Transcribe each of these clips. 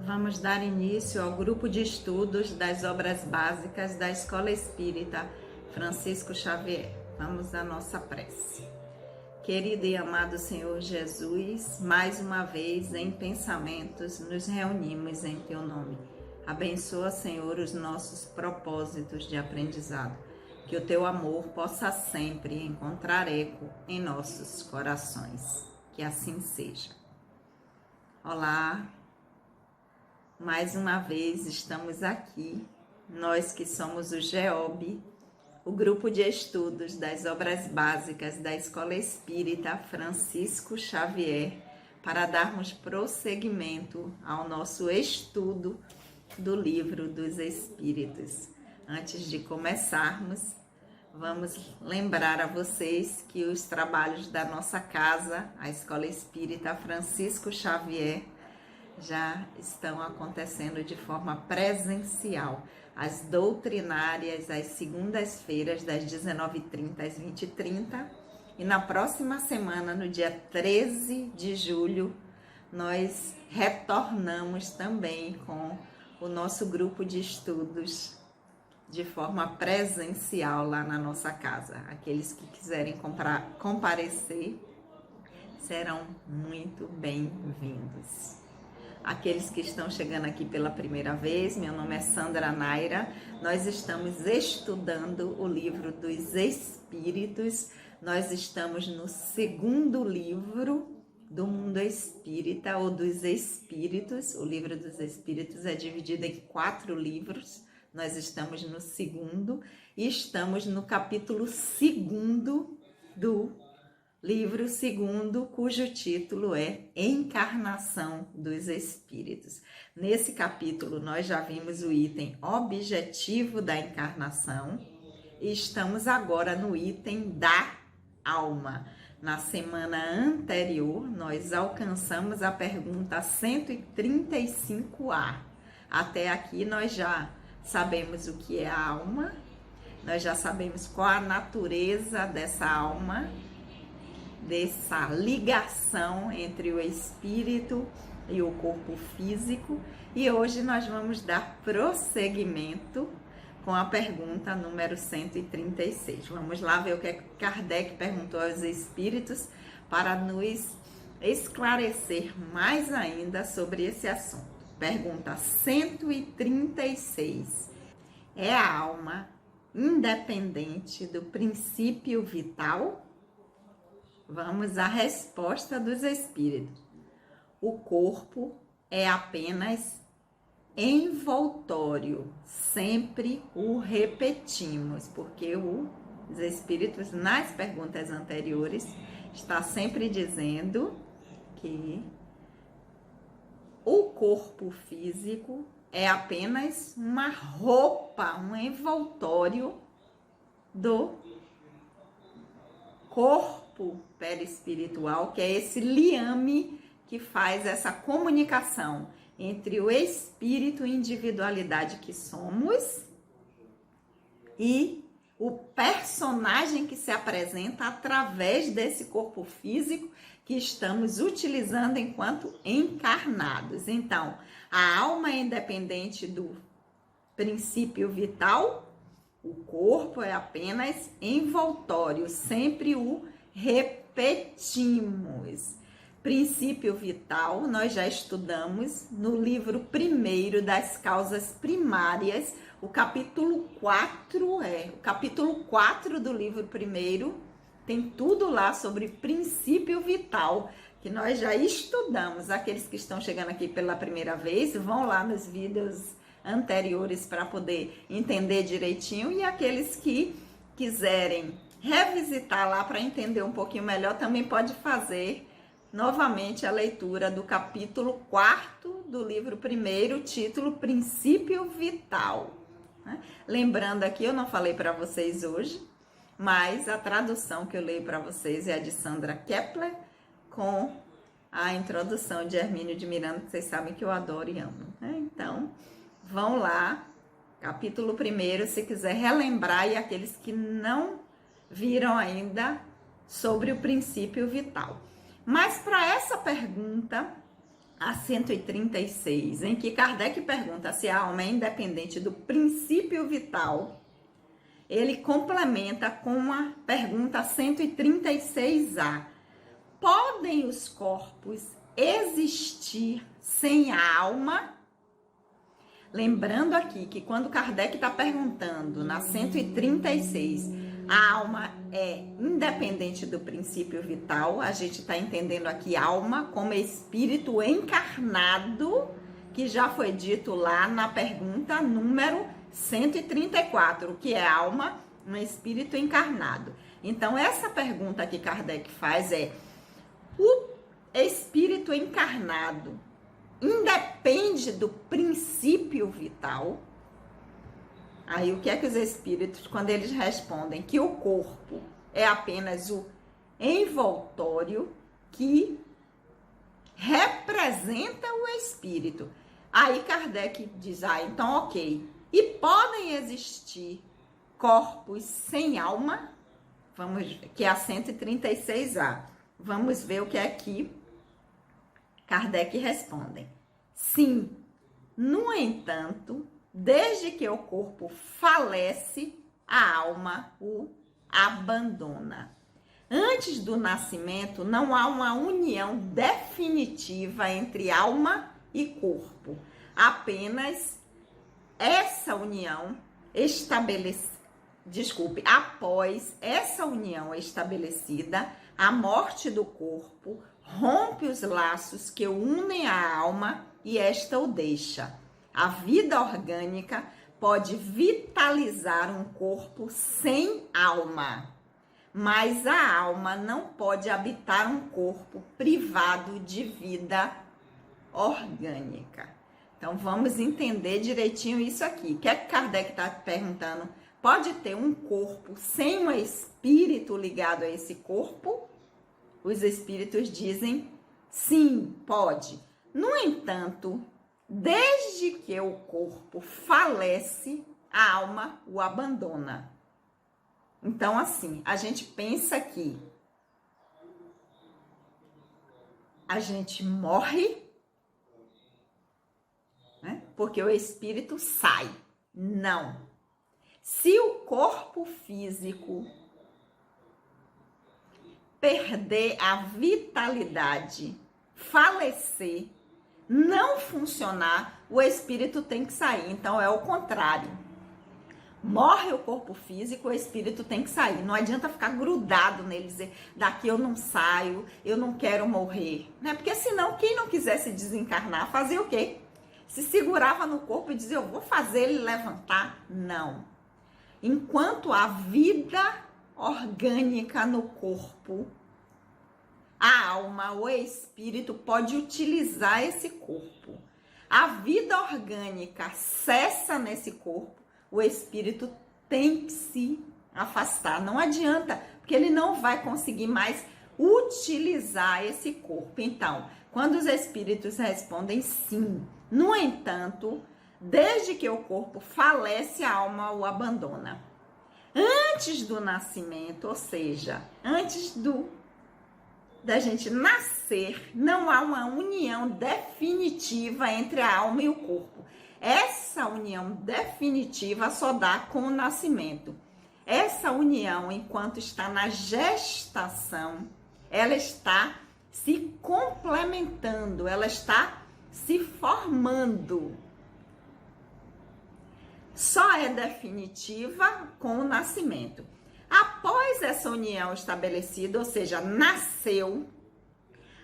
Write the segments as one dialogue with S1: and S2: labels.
S1: Vamos dar início ao grupo de estudos das obras básicas da Escola Espírita Francisco Xavier. Vamos à nossa prece. Querido e amado Senhor Jesus, mais uma vez em pensamentos nos reunimos em Teu nome. Abençoa, Senhor, os nossos propósitos de aprendizado. Que o Teu amor possa sempre encontrar eco em nossos corações. Que assim seja. Olá, mais uma vez estamos aqui, nós que somos o GEOB, o grupo de estudos das obras básicas da Escola Espírita Francisco Xavier, para darmos prosseguimento ao nosso estudo do Livro dos Espíritos. Antes de começarmos, vamos lembrar a vocês que os trabalhos da nossa casa, a Escola Espírita Francisco Xavier, já estão acontecendo de forma presencial. As doutrinárias, às segundas-feiras, das 19h30 às 20h30. E na próxima semana, no dia 13 de julho, nós retornamos também com o nosso grupo de estudos de forma presencial lá na nossa casa. Aqueles que quiserem comparecer serão muito bem-vindos. Aqueles que estão chegando aqui pela primeira vez, meu nome é Sandra Naira, nós estamos estudando o Livro dos Espíritos, nós estamos no segundo livro do mundo espírita, ou dos Espíritos. O Livro dos Espíritos é dividido em 4 livros, nós estamos no segundo e estamos no capítulo 2º do livro segundo, cujo título é Encarnação dos Espíritos. Nesse capítulo, nós já vimos o item Objetivo da Encarnação e estamos agora no item da alma. Na semana anterior, nós alcançamos a pergunta 135A. Até aqui, nós já sabemos o que é a alma, nós já sabemos qual a natureza dessa alma, dessa ligação entre o espírito e o corpo físico, e hoje nós vamos dar prosseguimento com a pergunta número 136. Vamos lá ver o que Kardec perguntou aos espíritos para nos esclarecer mais ainda sobre esse assunto. Pergunta 136. É a alma independente do princípio vital? Vamos à resposta dos espíritos. O corpo é apenas envoltório, sempre o repetimos, porque os espíritos, nas perguntas anteriores, está sempre dizendo que o corpo físico é apenas uma roupa, um envoltório do corpo perispiritual, que é esse liame que faz essa comunicação entre o espírito e individualidade que somos e o personagem que se apresenta através desse corpo físico que estamos utilizando enquanto encarnados. Então, a alma é independente do princípio vital. O corpo é apenas envoltório, sempre o repetimos. Princípio vital, nós já estudamos no livro 1º das causas primárias, o capítulo 4 do livro 1º, tem tudo lá sobre princípio vital, que nós já estudamos. Aqueles que estão chegando aqui pela primeira vez, vão lá nos vídeos anteriores para poder entender direitinho, e aqueles que quiserem revisitar lá para entender um pouquinho melhor, também pode fazer novamente a leitura do capítulo 4 do livro 1º, título Princípio Vital. Lembrando aqui, eu não falei para vocês hoje, mas a tradução que eu leio para vocês é a de Sandra Kepler, com a introdução de Hermínio de Miranda, que vocês sabem que eu adoro e amo. Então, vão lá, capítulo 1º, se quiser relembrar, e aqueles que não viram ainda sobre o princípio vital. Mas para essa pergunta, a 136, em que Kardec pergunta se a alma é independente do princípio vital, ele complementa com a pergunta 136A. Podem os corpos existir sem a alma? Lembrando aqui que quando Kardec está perguntando na 136, a alma é independente do princípio vital, a gente está entendendo aqui alma como espírito encarnado, que já foi dito lá na pergunta número 134, que é alma, um espírito encarnado. Então, essa pergunta que Kardec faz é: o espírito encarnado independe do princípio vital? Aí, o que é que os espíritos, quando eles respondem que o corpo é apenas o envoltório que representa o espírito? Aí Kardec diz, então ok. E podem existir corpos sem alma? Vamos ver, que é a 136A. Vamos ver o que é que Kardec responde. Sim, no entanto, desde que o corpo falece, a alma o abandona. Antes do nascimento, não há uma união definitiva entre alma e corpo. Apenas essa união após essa união estabelecida, a morte do corpo rompe os laços que unem a alma e esta o deixa. A vida orgânica pode vitalizar um corpo sem alma, mas a alma não pode habitar um corpo privado de vida orgânica. Então, vamos entender direitinho isso aqui. O que é que Kardec está perguntando? Pode ter um corpo sem um espírito ligado a esse corpo? Os espíritos dizem sim, pode. No entanto, desde que o corpo falece, a alma o abandona. Então, assim, a gente pensa que a gente morre, né? Porque o espírito sai. Não. Se o corpo físico perder a vitalidade, falecer, não funcionar, o espírito tem que sair. Então, é o contrário. Morre o corpo físico, o espírito tem que sair. Não adianta ficar grudado nele, dizer, daqui eu não saio, eu não quero morrer. Né? Porque senão, quem não quisesse desencarnar, fazia o quê? Se segurava no corpo e dizia, eu vou fazer ele levantar. Não. Enquanto a vida orgânica no corpo, a alma, o espírito pode utilizar esse corpo. A vida orgânica cessa nesse corpo, o espírito tem que se afastar. Não adianta, porque ele não vai conseguir mais utilizar esse corpo. Então, quando os espíritos respondem sim, no entanto, desde que o corpo falece, a alma o abandona. Antes do nascimento, ou seja, antes da gente nascer, não há uma união definitiva entre a alma e o corpo. Essa união definitiva só dá com o nascimento. Essa união, enquanto está na gestação, ela está se complementando, ela está se formando. Só é definitiva com o nascimento. Após essa união estabelecida, ou seja, nasceu,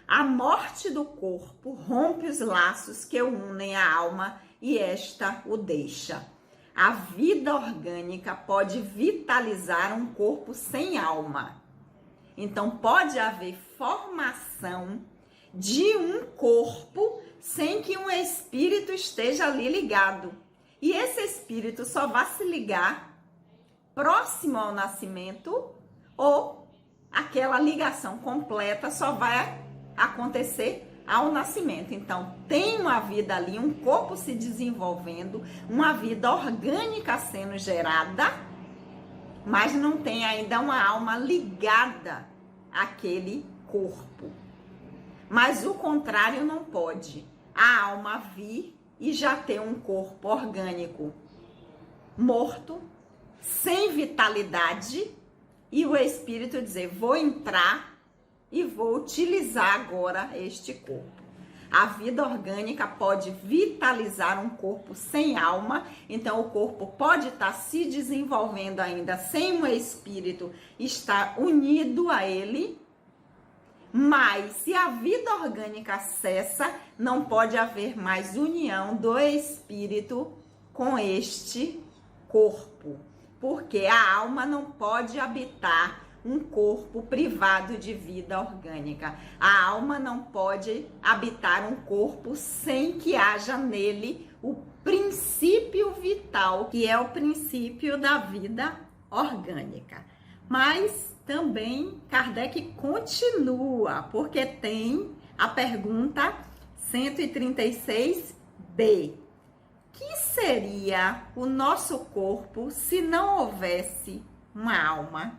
S1: a morte do corpo rompe os laços que unem a alma e esta o deixa. A vida orgânica pode vitalizar um corpo sem alma. Então, pode haver formação de um corpo sem que um espírito esteja ali ligado. E esse espírito só vai se ligar próximo ao nascimento, ou aquela ligação completa só vai acontecer ao nascimento. Então, tem uma vida ali, um corpo se desenvolvendo, uma vida orgânica sendo gerada, mas não tem ainda uma alma ligada àquele corpo. Mas o contrário não pode. A alma vir e já ter um corpo orgânico morto, sem vitalidade, e o espírito dizer, vou entrar e vou utilizar agora este corpo. A vida orgânica pode vitalizar um corpo sem alma, então o corpo pode estar se desenvolvendo ainda sem um espírito estar unido a ele, mas se a vida orgânica cessa, não pode haver mais união do espírito com este corpo, porque a alma não pode habitar um corpo privado de vida orgânica. A alma não pode habitar um corpo sem que haja nele o princípio vital, que é o princípio da vida orgânica. Mas também Kardec continua, porque tem a pergunta 136b. Que seria o nosso corpo se não houvesse uma alma?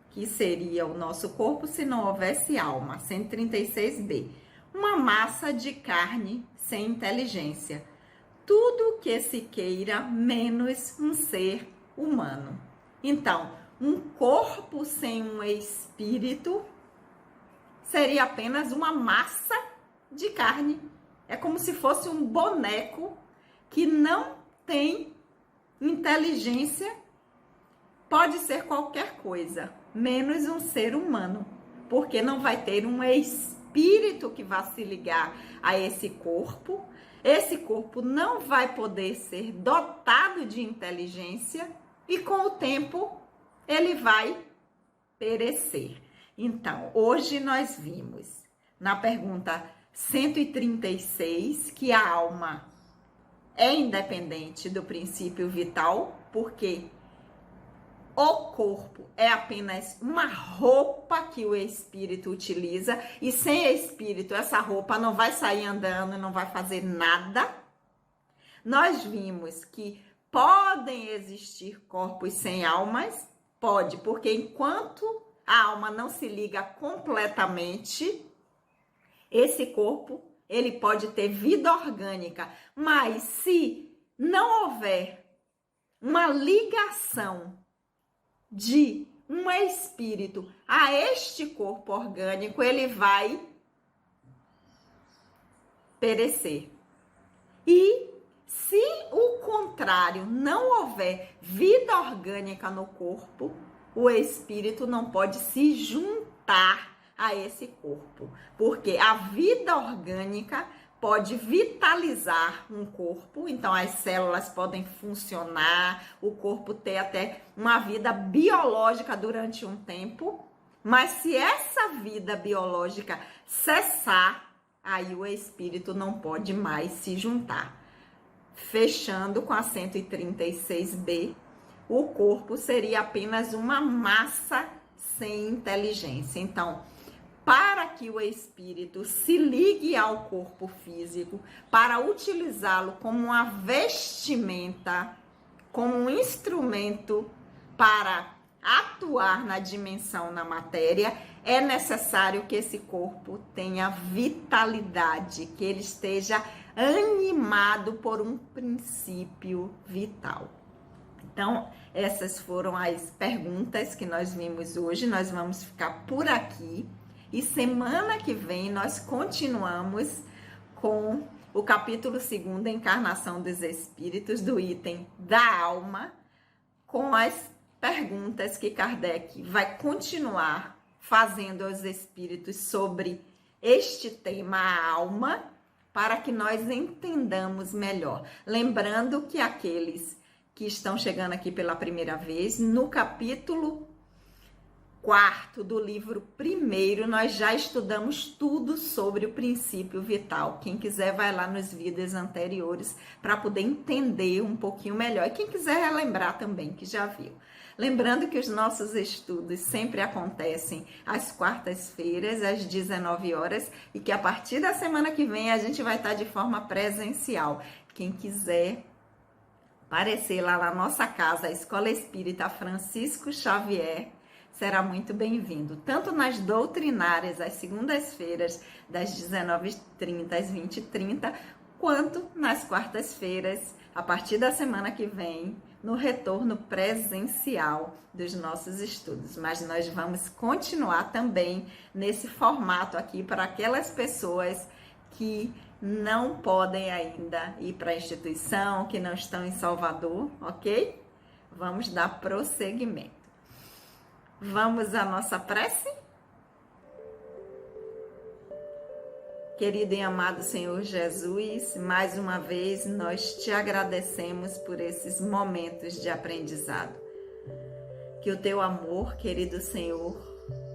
S1: Que seria o nosso corpo se não houvesse alma? 136b. Uma massa de carne sem inteligência. Tudo que se queira menos um ser humano. Então, um corpo sem um espírito seria apenas uma massa de carne. É como se fosse um boneco que não tem inteligência. Pode ser qualquer coisa, menos um ser humano, porque não vai ter um espírito que vá se ligar a esse corpo. Esse corpo não vai poder ser dotado de inteligência e com o tempo ele vai perecer. Então, hoje nós vimos na pergunta 136 que a alma é independente do princípio vital, porque o corpo é apenas uma roupa que o espírito utiliza, e sem espírito essa roupa não vai sair andando, não vai fazer nada. Nós vimos que podem existir corpos sem almas, pode, porque enquanto a alma não se liga completamente, esse corpo ele pode ter vida orgânica, mas se não houver uma ligação de um espírito a este corpo orgânico, ele vai perecer. E se o contrário, não houver vida orgânica no corpo, o espírito não pode se juntar a esse corpo, porque a vida orgânica pode vitalizar um corpo, então as células podem funcionar, o corpo ter até uma vida biológica durante um tempo, mas se essa vida biológica cessar, aí o espírito não pode mais se juntar. Fechando com a 136b, o corpo seria apenas uma massa sem inteligência. Então, para que o espírito se ligue ao corpo físico, para utilizá-lo como uma vestimenta, como um instrumento para atuar na dimensão na matéria, é necessário que esse corpo tenha vitalidade, que ele esteja animado por um princípio vital. Então, essas foram as perguntas que nós vimos hoje. Nós vamos ficar por aqui. E semana que vem nós continuamos com o capítulo 2, Encarnação dos Espíritos, do item da alma, com as perguntas que Kardec vai continuar fazendo aos espíritos sobre este tema, a alma, para que nós entendamos melhor. Lembrando que aqueles que estão chegando aqui pela primeira vez, no capítulo 4 do livro 1, nós já estudamos tudo sobre o princípio vital. Quem quiser vai lá nos vídeos anteriores para poder entender um pouquinho melhor. E quem quiser relembrar também, que já viu. Lembrando que os nossos estudos sempre acontecem às quartas-feiras, às 19 horas, e que a partir da semana que vem a gente vai estar de forma presencial. Quem quiser aparecer lá na nossa casa, a Escola Espírita Francisco Xavier, será muito bem-vindo, tanto nas doutrinárias, às segundas-feiras, das 19h30 às 20h30, quanto nas quartas-feiras, a partir da semana que vem, no retorno presencial dos nossos estudos. Mas nós vamos continuar também nesse formato aqui para aquelas pessoas que não podem ainda ir para a instituição, que não estão em Salvador, ok? Vamos dar prosseguimento. Vamos à nossa prece? Querido e amado Senhor Jesus, mais uma vez nós te agradecemos por esses momentos de aprendizado. Que o teu amor, querido Senhor,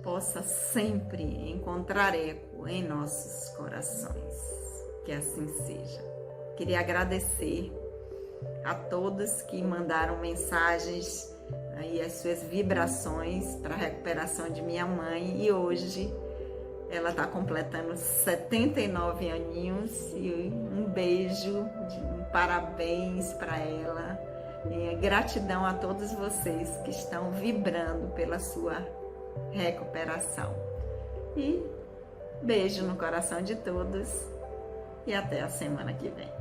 S1: possa sempre encontrar eco em nossos corações. Que assim seja. Queria agradecer a todos que mandaram mensagens e as suas vibrações para a recuperação de minha mãe, e hoje ela está completando 79 aninhos, e um beijo, um parabéns para ela, e gratidão a todos vocês que estão vibrando pela sua recuperação. E beijo no coração de todos e até a semana que vem.